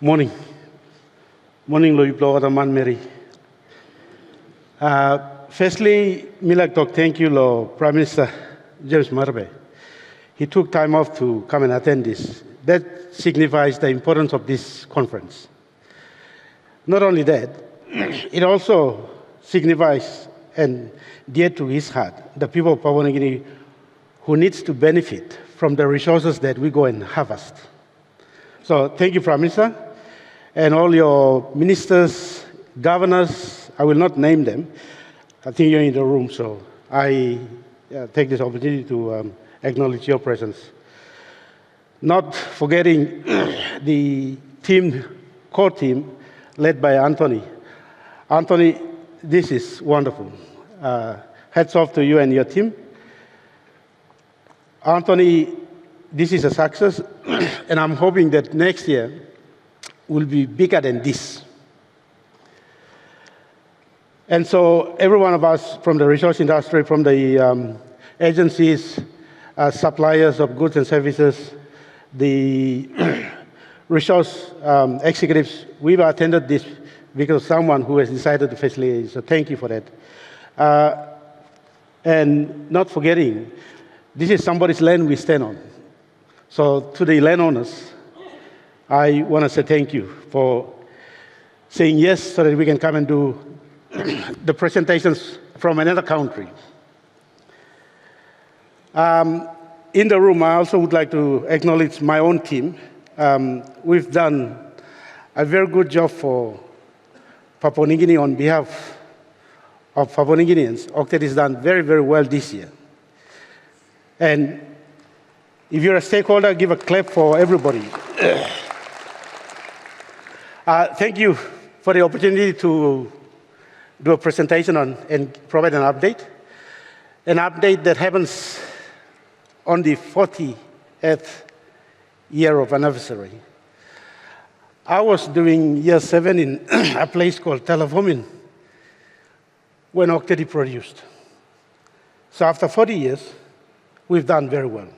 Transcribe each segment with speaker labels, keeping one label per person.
Speaker 1: Morning. Morning, Louis Blogotaman Mary. Firstly, Milak Tok, thank you, Prime Minister James Marbe. He took time off to come and attend this. That signifies the importance of this conference. Not only that, it also signifies and dear to his heart, the people of Papua New Guinea who needs to benefit from the resources that we go and harvest. So thank you, Prime Minister, and all your ministers, governors. I will not name them. I think you're in the room, so I take this opportunity to acknowledge your presence. Not forgetting the team, core team, led by Anthony. Anthony, this is wonderful. Hats off to you and your team. Anthony, this is a success, and I'm hoping that next year will be bigger than this. And so every one of us from the resource industry, from the agencies, suppliers of goods and services, the resource executives, we've attended this because of someone who has decided to facilitate, so thank you for that. And not forgetting, this is somebody's land we stand on. So to the landowners, I want to say thank you for saying yes so that we can come and do the presentations from another country. In the room, I also would like to acknowledge my own team. We've done a very good job for Papua New Guinea on behalf of Papua New Guineans. OCTAD has done very, very well this year. And if you're a stakeholder, give a clap for everybody. Thank you for the opportunity to do a presentation on and provide an update that happens on the 40th year of anniversary. I was doing year 7 in a place called Telefomin when Tedi produced. So after 40 years, we've done very well.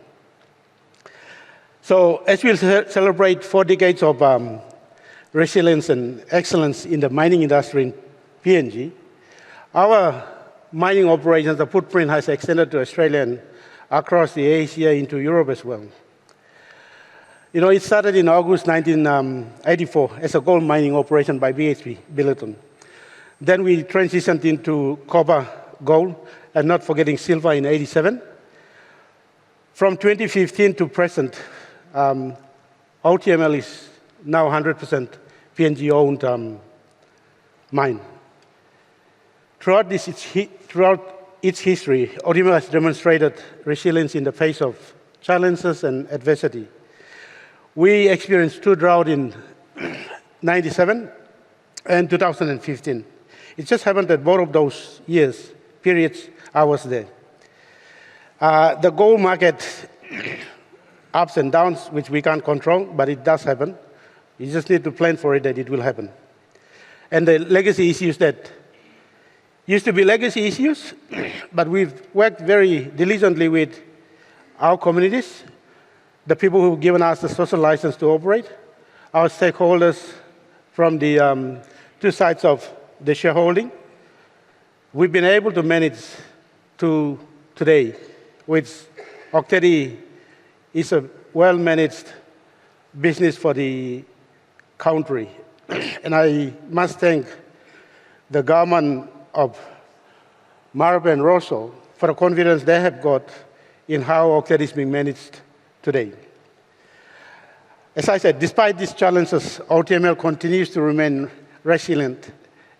Speaker 1: So as we celebrate 4 decades of resilience and excellence in the mining industry in PNG, our mining operations, the footprint has extended to Australia and across the Asia into Europe as well. You know, it started in August 1984 as a gold mining operation by BHP Billiton. Then we transitioned into copper, gold, and not forgetting silver in '87. From 2015 to present, OTML is now 100% PNG-owned mine. Throughout its history, OTML has demonstrated resilience in the face of challenges and adversity. We experienced 2 droughts in '97 and 2015. It just happened that both of those periods, I was there. The gold market, ups and downs, which we can't control, but it does happen. You just need to plan for it that it will happen. And the legacy issues that used to be legacy issues, but we've worked very diligently with our communities, the people who've given us the social license to operate, our stakeholders from the 2 sides of the shareholding. We've been able to manage to today, which Tedi is a well-managed business for the country. And I must thank the government of Marbe and Rosso for the confidence they have got in how Tedi is being managed today. As I said, despite these challenges, OTML continues to remain resilient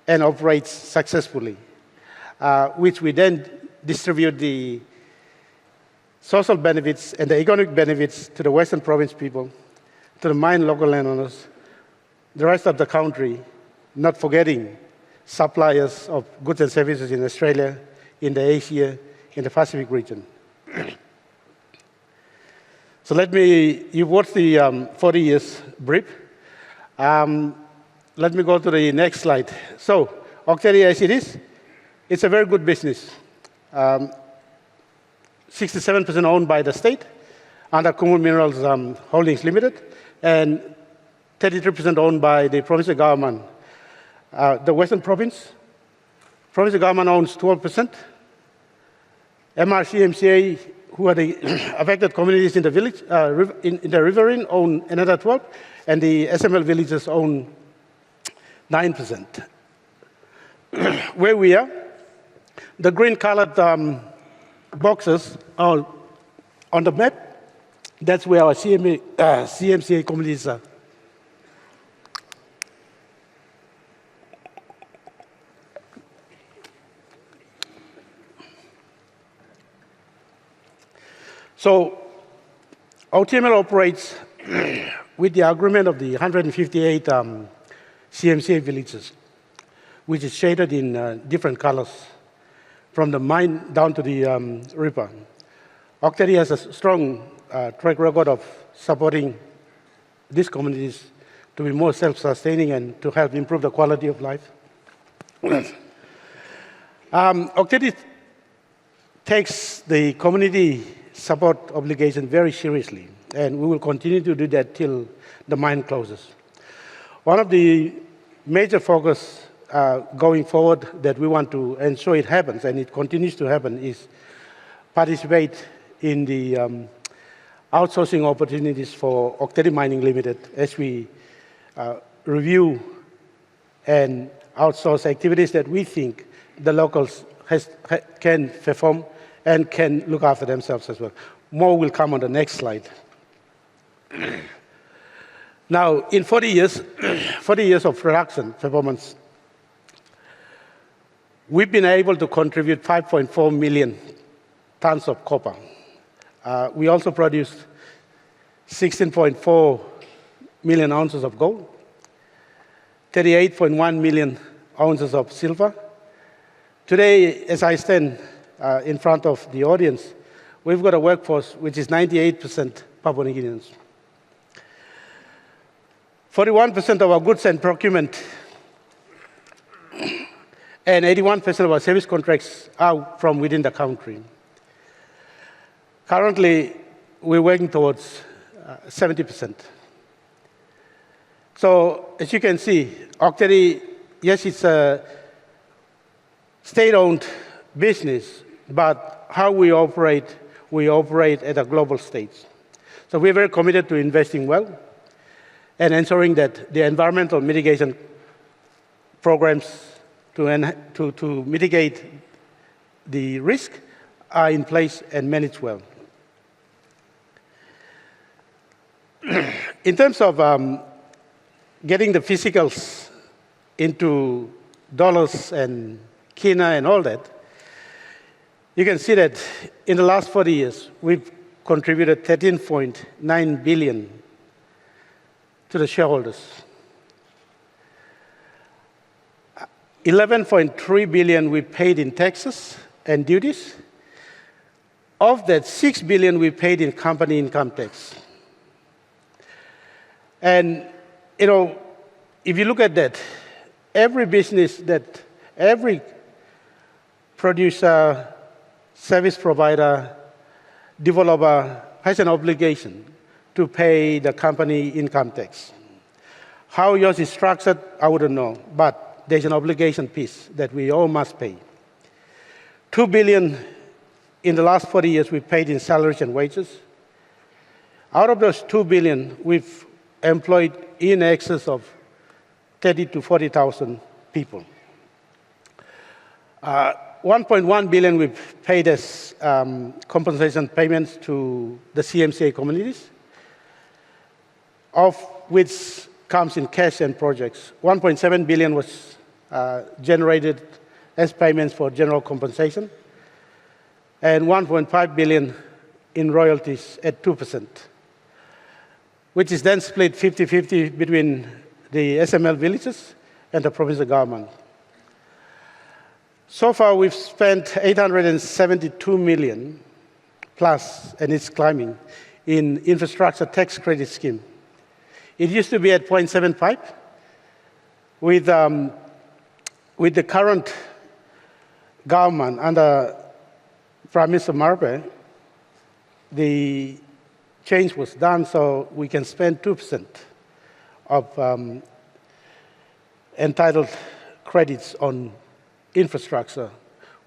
Speaker 1: and operates successfully, which we then distribute the social benefits and the economic benefits to the Western Province people, to the mine local landowners, the rest of the country, not forgetting suppliers of goods and services in Australia, in the Asia, in the Pacific region. So you've watched the 40 years brief. Let me go to the next slide. So, Tedi as it is, it's a very good business. 67% owned by the state under Kumul Minerals Holdings Limited, and 33% owned by the provincial government. The Western Province, provincial government owns 12%. MRCMCA, who are the affected communities in the village, in the riverine, own another 12%, and the SML villages own 9%. Where we are, the green-colored boxes are on the map. That's where our CMCA communities are. So OTML operates with the agreement of the 158 CMCA villages, which is shaded in different colors, from the mine down to the river. Tedi has a strong track record of supporting these communities to be more self-sustaining and to help improve the quality of life. Tedi takes the community support obligation very seriously, and we will continue to do that till the mine closes. One of the major focus going forward that we want to ensure it happens, and it continues to happen, is participate in the outsourcing opportunities for Tedi Mining Limited as we review and outsource activities that we think the locals can perform and can look after themselves as well. More will come on the next slide. Now, in 40 years of production performance, we've been able to contribute 5.4 million tons of copper. We also produced 16.4 million ounces of gold, 38.1 million ounces of silver. Today, as I stand in front of the audience, we've got a workforce which is 98% Papua New Guineans. 41% of our goods and procurement and 81% of our service contracts are from within the country. Currently, we're working towards 70%. So, as you can see, Tedi, yes, it's a state-owned business, but how we operate at a global stage. So we're very committed to investing well and ensuring that the environmental mitigation programs to mitigate the risk are in place and managed well. In terms of getting the physicals into dollars and kina and all that, you can see that in the last 40 years, we've contributed 13.9 billion to the shareholders. 11.3 billion we paid in taxes and duties. Of that, 6 billion we paid in company income tax. And, you know, if you look at that, every business every producer, service provider, developer has an obligation to pay the company income tax. How yours is structured, I wouldn't know, but there's an obligation piece that we all must pay. 2 billion in the last 40 years we paid in salaries and wages. Out of those 2 billion, we've employed in excess of 30,000 to 40,000 people. 1.1 billion we've paid as compensation payments to the CMCA communities, of which comes in cash and projects. 1.7 billion was generated as payments for general compensation, and 1.5 billion in royalties at 2%, which is then split 50-50 between the SML villages and the provincial government. So far, we've spent 872 million plus, and it's climbing, in infrastructure tax credit scheme. It used to be at 0.75. With the current government under Prime Minister Harbour, the change was done so we can spend 2% of entitled credits on infrastructure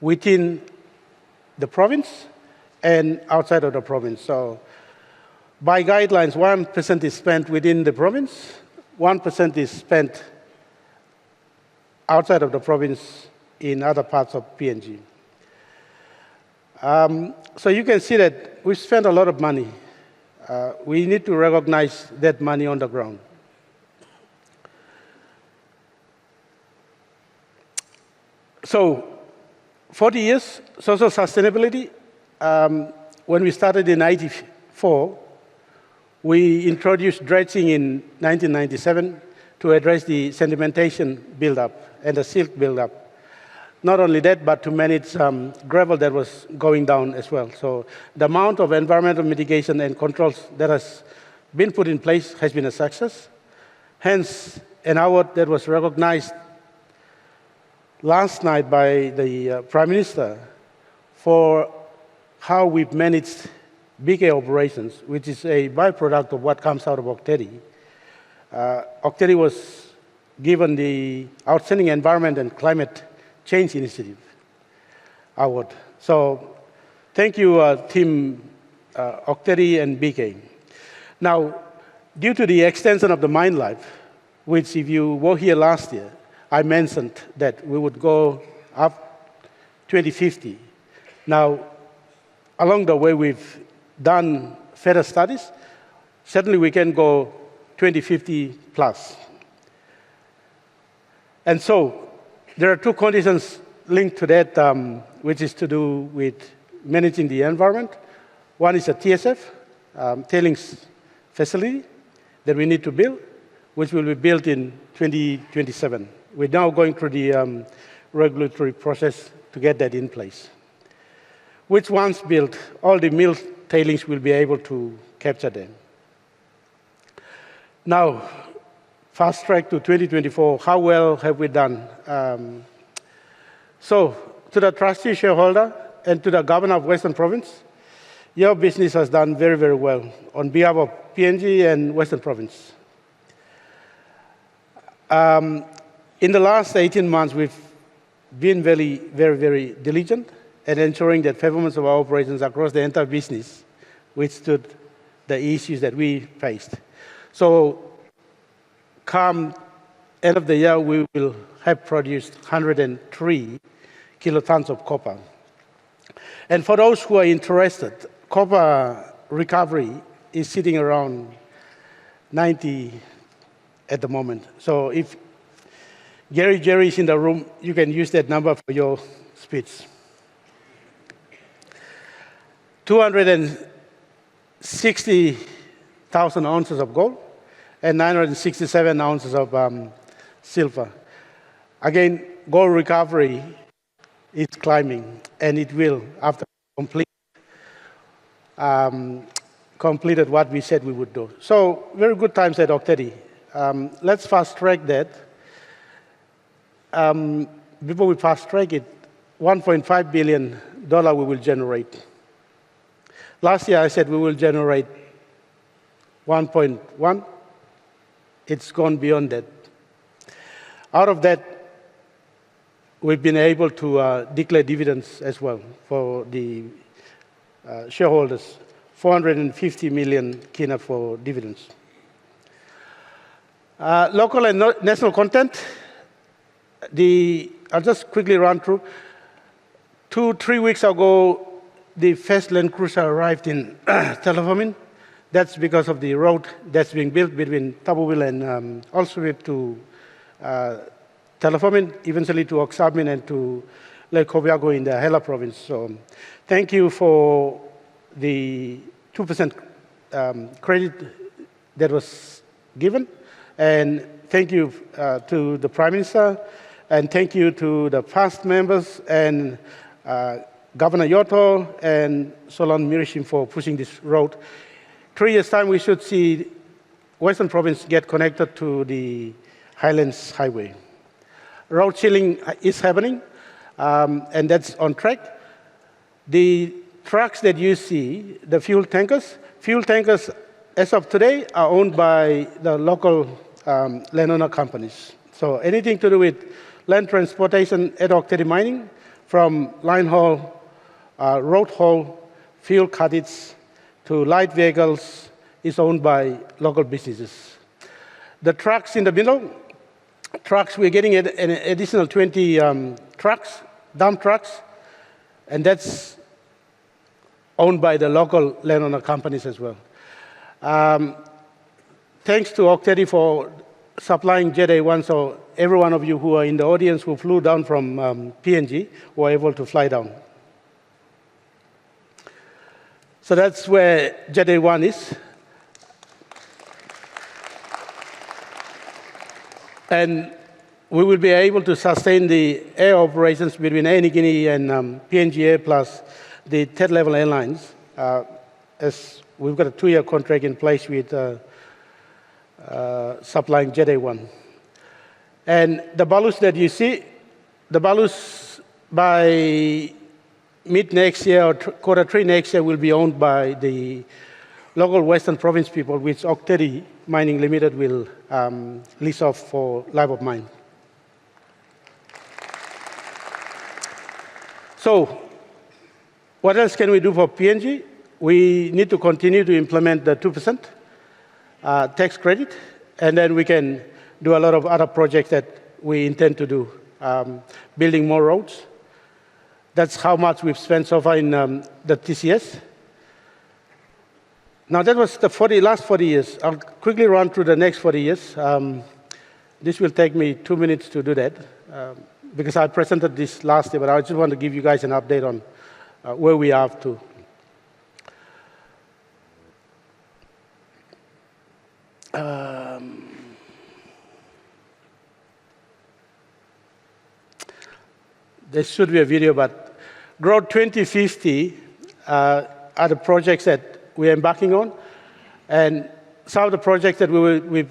Speaker 1: within the province and outside of the province. So by guidelines, 1% is spent within the province, 1% is spent outside of the province in other parts of PNG. So you can see that we spent a lot of money. We need to recognize that money on the ground. So 40 years, social sustainability. When we started in 1994, we introduced dredging in 1997 to address the sedimentation buildup and the silt buildup. Not only that, but to manage gravel that was going down as well. So the amount of environmental mitigation and controls that has been put in place has been a success. Hence, an award that was recognized last night by the Prime Minister for how we've managed big air operations, which is a byproduct of what comes out of Tedi. Tedi was given the Outstanding Environment and Climate Change Initiative Award. So thank you, Team Tedi and BK. Now, due to the extension of the mine life, which if you were here last year, I mentioned that we would go up 2050. Now, along the way, we've done further studies. Certainly, we can go 2050 plus. And so, there are two conditions linked to that, which is to do with managing the environment. One is a TSF, tailings facility, that we need to build, which will be built in 2027. We're now going through the regulatory process to get that in place. Which once built, all the mill tailings will be able to capture them. Now, fast track to 2024, how well have we done? So, to the trustee shareholder and to the governor of Western Province, your business has done very, very well on behalf of PNG and Western Province. In the last 18 months, we've been very, very, very diligent at ensuring that performance of our operations across the entire business withstood the issues that we faced. So, come end of the year, we will have produced 103 kilotons of copper. And for those who are interested, copper recovery is sitting around 90 at the moment. So if Jerry is in the room, you can use that number for your speech. 260,000 ounces of gold and 967 ounces of silver. Again, gold recovery is climbing, and it will after completed what we said we would do. So very good times at Tedi. Let's fast track that. Before we fast track it, $1.5 billion we will generate. Last year I said we will generate 1.1. It's gone beyond that. Out of that, we've been able to declare dividends as well for the shareholders, 450 million kina for dividends. Local and national content, I'll just quickly run through. 3 weeks ago, the first Land Cruiser arrived in Telefomin. That's because of the road that's being built between Tabuwil and Olswip to Telefomin, eventually to Oksabmin and to Lake Kobiago in the Hela province. So thank you for the 2% credit that was given. And thank you to the Prime Minister, and thank you to the past members and Governor Yoto and Solon Mirishim for pushing this road. 3 years' time, we should see Western Province get connected to the Highlands Highway. Road sealing is happening, and that's on track. The trucks that you see, the fuel tankers as of today are owned by the local landowner companies. So anything to do with land transportation ad hoc Tedi mining, from line haul, road haul, fuel credits to light vehicles, is owned by local businesses. The trucks in the middle, trucks, we're getting an additional 20 trucks, dump trucks, and that's owned by the local landowner companies as well. Thanks to Tedi for supplying Jet A1, so every one of you who are in the audience who flew down from PNG were able to fly down. So that's where Jet A1 is. And we will be able to sustain the air operations between Air Niugini and PNG Air plus the third-level airlines, as we've got a 2-year contract in place with supplying Jet A1. And the balloons that you see, the balloons by mid-next year or Q3 next year will be owned by the local Western Province people, which Tedi Mining Limited will lease off for life of mine. So what else can we do for PNG? We need to continue to implement the 2% tax credit, and then we can do a lot of other projects that we intend to do, building more roads. That's how much we've spent so far in the TCS. Now that was the last 40 years. I'll quickly run through the next 40 years. This will take me 2 minutes to do that, because I presented this last year, but I just want to give you guys an update on where we are up to. There should be a video, but Growth 2050 are the projects that we're embarking on. And some of the projects that we've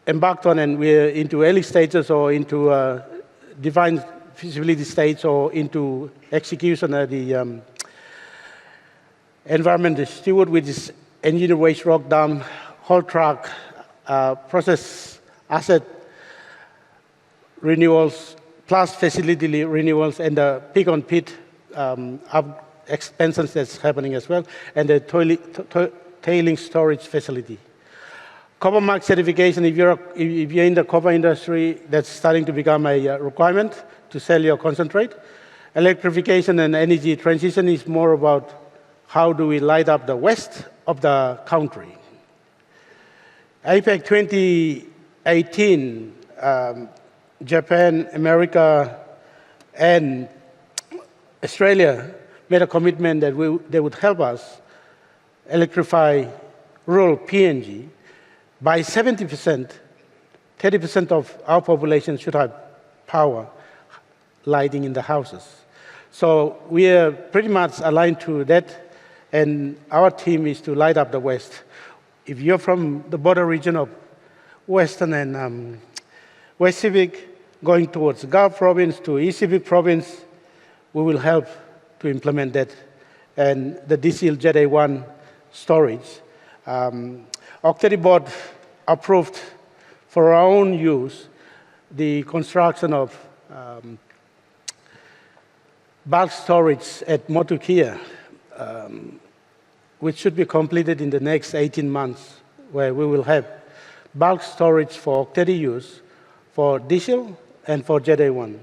Speaker 1: embarked on and we're into early stages or into defined feasibility stage or into execution at the environment steward, which is engineered waste rock dam, haul truck, process asset renewals, plus facility renewals, and the pig-on-pit expansions that's happening as well, and the tailing storage facility. Copper mark certification, if you're in the copper industry, that's starting to become a requirement to sell your concentrate. Electrification and energy transition is more about how do we light up the west of the country. APEC 2018, Japan, America, and Australia made a commitment that they would help us electrify rural PNG by 70%. 30% of our population should have power lighting in the houses. So we are pretty much aligned to that, and our team is to light up the West. If you're from the border region of Western and West Civic, going towards Gulf Province to East Civic Province, we will help to implement that. And the diesel Jet A1 storage. Tedi board approved for our own use the construction of bulk storage at Motukia, which should be completed in the next 18 months, where we will have bulk storage for Tedi use for diesel and for Jet A1.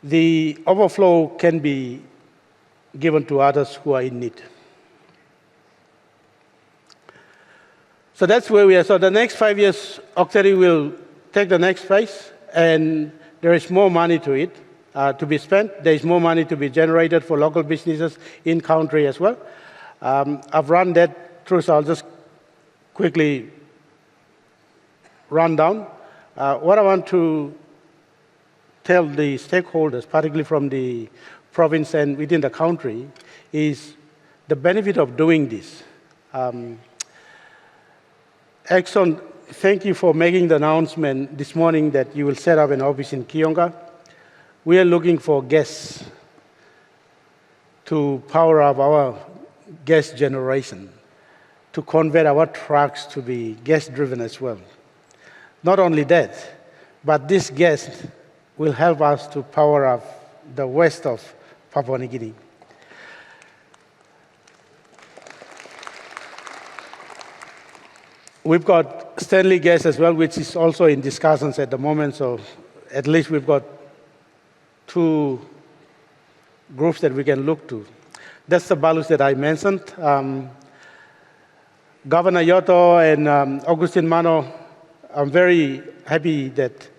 Speaker 1: The overflow can be given to others who are in need. So that's where we are. So the next 5 years, Tedi will take the next phase, and there is more money to it to be spent. There is more money to be generated for local businesses in country as well. I've run that through, so I'll just quickly run down. What I want to tell the stakeholders, particularly from the province and within the country, is the benefit of doing this. Exxon, thank you for making the announcement this morning that you will set up an office in Kionga. We are looking for gas to power up our gas generation, to convert our trucks to be gas-driven as well. Not only that, but this gas will help us to power up the west of Papua New Guinea. We've got Stanley gas as well, which is also in discussions at the moment, so at least we've got 2 groups that we can look to. That's the balus that I mentioned. Governor Yoto and Augustine Mano, I'm very happy that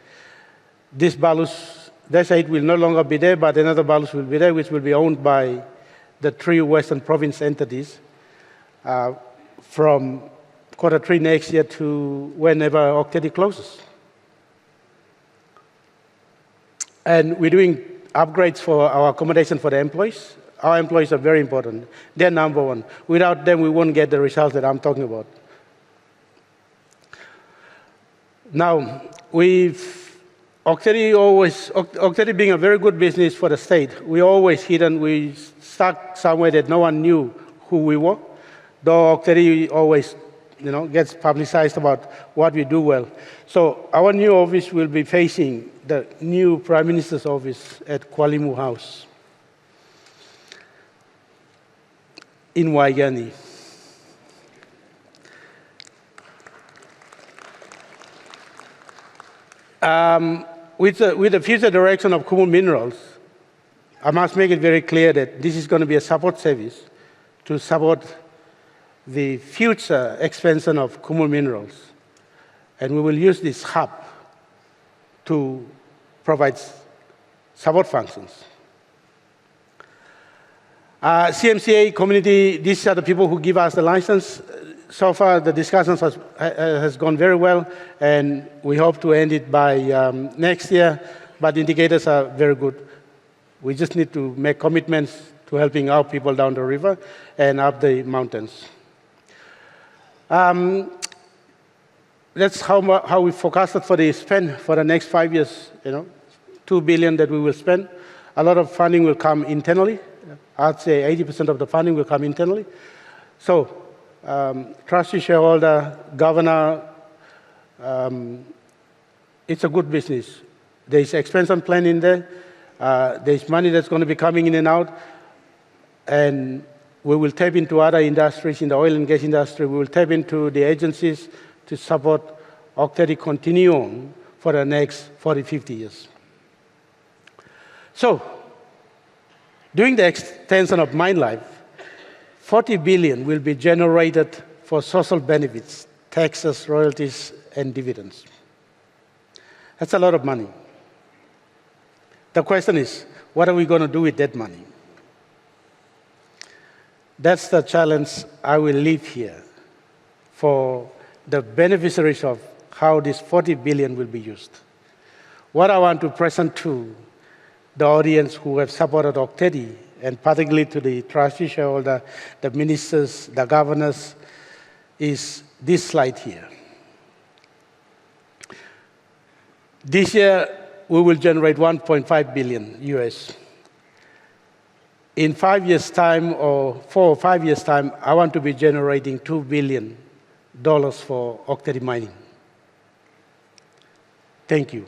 Speaker 1: this balus, their site will no longer be there, but another balus will be there, which will be owned by the 3 Western Province entities from Q3 next year to whenever Tedi closes. And we're doing upgrades for our accommodation for the employees. Our employees are very important. They're number one. Without them, we won't get the results that I'm talking about. Now, Tedi being a very good business for the state, we always hidden, we stuck somewhere that no one knew who we were, though Tedi always gets publicized about what we do well. So our new office will be facing the new Prime Minister's office at Kualimu House in Waigani. With the future direction of Kumul Minerals, I must make it very clear that this is going to be a support service to support the future expansion of Kumul Minerals. And we will use this hub to provide support functions. CMCA community, these are the people who give us the license. So far, the discussions has gone very well, and we hope to end it by next year, but indicators are very good. We just need to make commitments to helping our people down the river and up the mountains. That's how we forecasted for the spend for the next 5 years, $2 billion that we will spend. A lot of funding will come internally. I'd say 80% of the funding will come internally. So, trustee, shareholder, governor, it's a good business. There's expansion plan in there. There's money that's going to be coming in and out. And we will tap into other industries in the oil and gas industry. We will tap into the agencies to support Tedi continue on for the next 40, 50 years. So, during the extension of mine life, 40 billion will be generated for social benefits, taxes, royalties, and dividends. That's a lot of money. The question is, what are we going to do with that money? That's the challenge I will leave here for the beneficiaries of how this 40 billion will be used. What I want to present to the audience who have supported Tedi, and particularly to the trustee shareholder, the ministers, the governors, is this slide here. This year, we will generate 1.5 billion US. In 5 years' time, or 4 or 5 years' time, I want to be generating $2 billion for Tedi mining. Thank you.